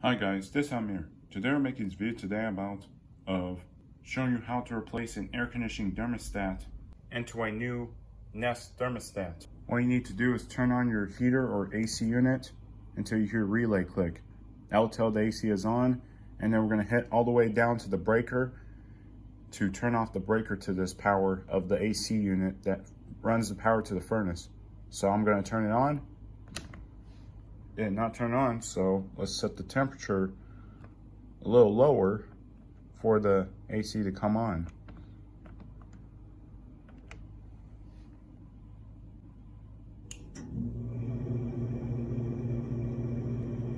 Hi guys, this Amir. Today we're making this video today about showing you how to replace an air conditioning thermostat into a new Nest thermostat. All you need to do is turn on your heater or AC unit until you hear relay click. That will tell the AC is on, and then we're going to hit all the way down to the breaker to turn off the breaker to this power of the AC unit that runs the power to the furnace. So I'm going to turn it on. It did not turn on, so let's set the temperature a little lower for the AC to come on.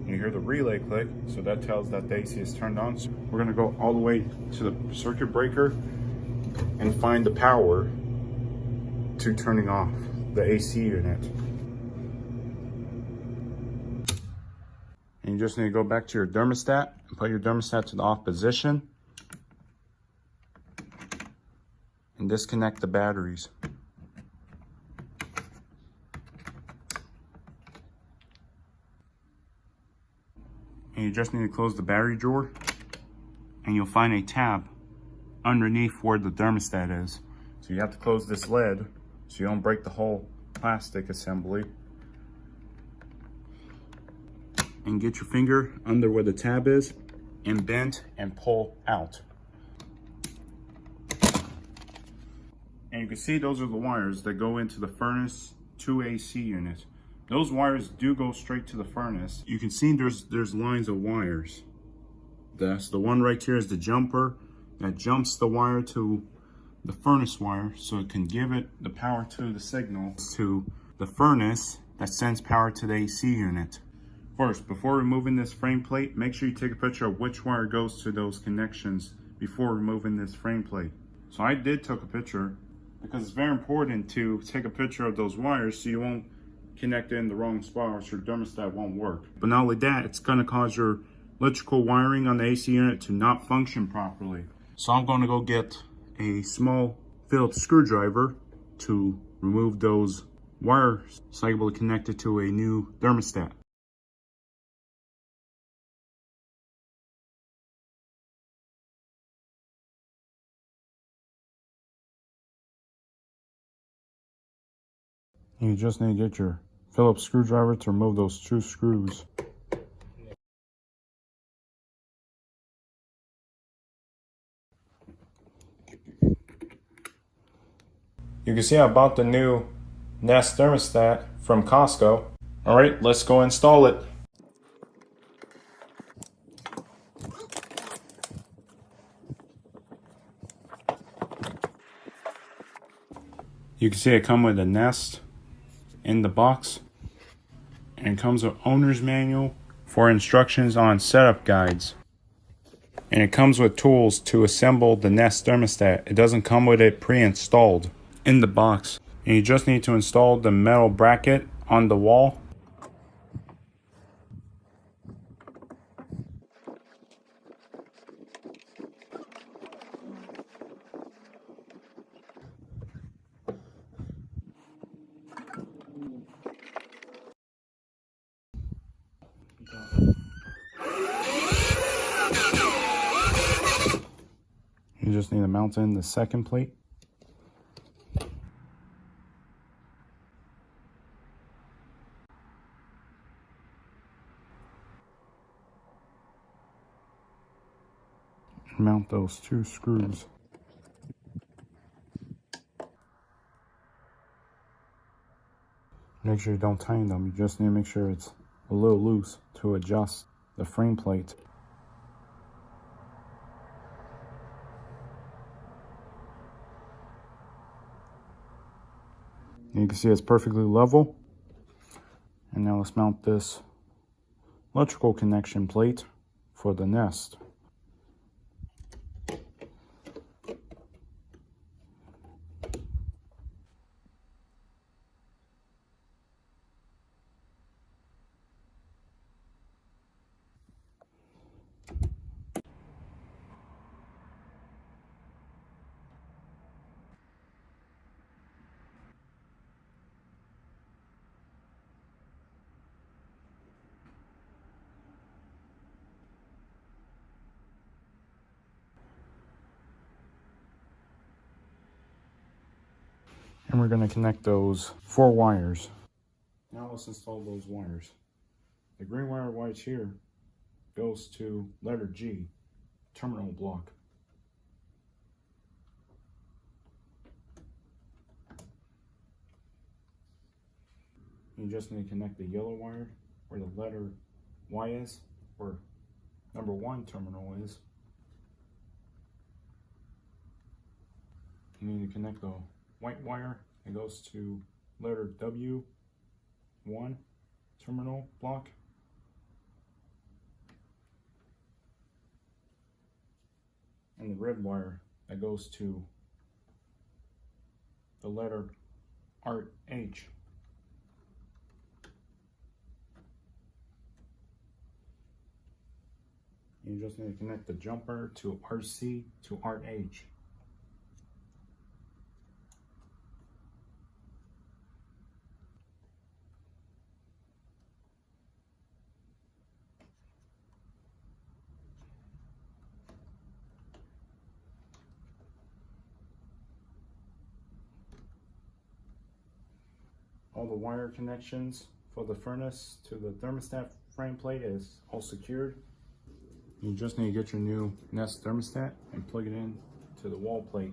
You hear the relay click, so that tells that the AC is turned on. So we're gonna go all the way to the circuit breaker and find the power to turning off the AC unit. And you just need to go back to your thermostat and put your thermostat to the off position and disconnect the batteries. And you just need to close the battery drawer, and you'll find a tab underneath where the thermostat is. So you have to close this lid so you don't break the whole plastic assembly. And get your finger under where the tab is and bend and pull out. And you can see those are the wires that go into the furnace to AC unit. Those wires do go straight to the furnace. You can see there's lines of wires. The one right here is the jumper that jumps the wire to the furnace wire so it can give it the power to the signal to the furnace that sends power to the AC unit. First, before removing this frame plate, make sure you take a picture of which wire goes to those connections before removing this frame plate. So I did take a picture because it's very important to take a picture of those wires so you won't connect it in the wrong spot or your thermostat won't work. But not only that, it's going to cause your electrical wiring on the AC unit to not function properly. So I'm going to go get a small Phillips screwdriver to remove those wires so I'm able to connect it to a new thermostat. You just need to get your Phillips screwdriver to remove those two screws. You can see I bought the new Nest thermostat from Costco. All right, let's go install it. You can see it comes with a Nest in the box, and it comes with owner's manual for instructions on setup guides. And it comes with tools to assemble the Nest thermostat. It doesn't come with it pre-installed in the box. And you just need to install the metal bracket on the wall. You just need to mount in the second plate. Mount those two screws. Make sure you don't tighten them. You just need to make sure it's a little loose to adjust the frame plate. And you can see it's perfectly level. And now let's mount this electrical connection plate for the Nest. And we're going to connect those 4 wires. Now let's install those wires. The green wire right here goes to letter G, terminal block. You just need to connect the yellow wire where the letter Y is, where number 1 terminal is. You need to connect the white wire that goes to letter W1 terminal block. And the red wire that goes to the letter RH. You just need to connect the jumper to RC to RH. All the wire connections for the furnace to the thermostat frame plate is all secured. You just need to get your new Nest thermostat and plug it in to the wall plate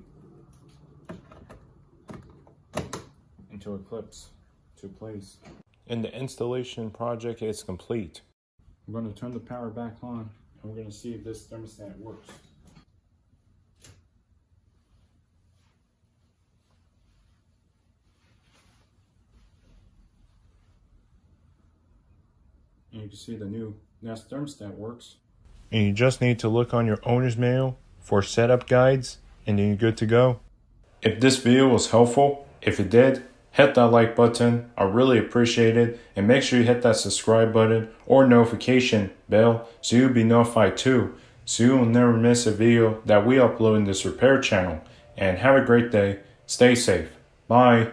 until it clips to place. And the installation project is complete. I'm going to turn the power back on and we're going to see if this thermostat works. And you can see the new Nest thermostat works. And you just need to look on your owner's manual for setup guides and then you're good to go. If this video was helpful, if it did, hit that like button. I really appreciate it. And make sure you hit that subscribe button or notification bell so you'll be notified too. So you'll never miss a video that we upload in this repair channel. And have a great day. Stay safe. Bye.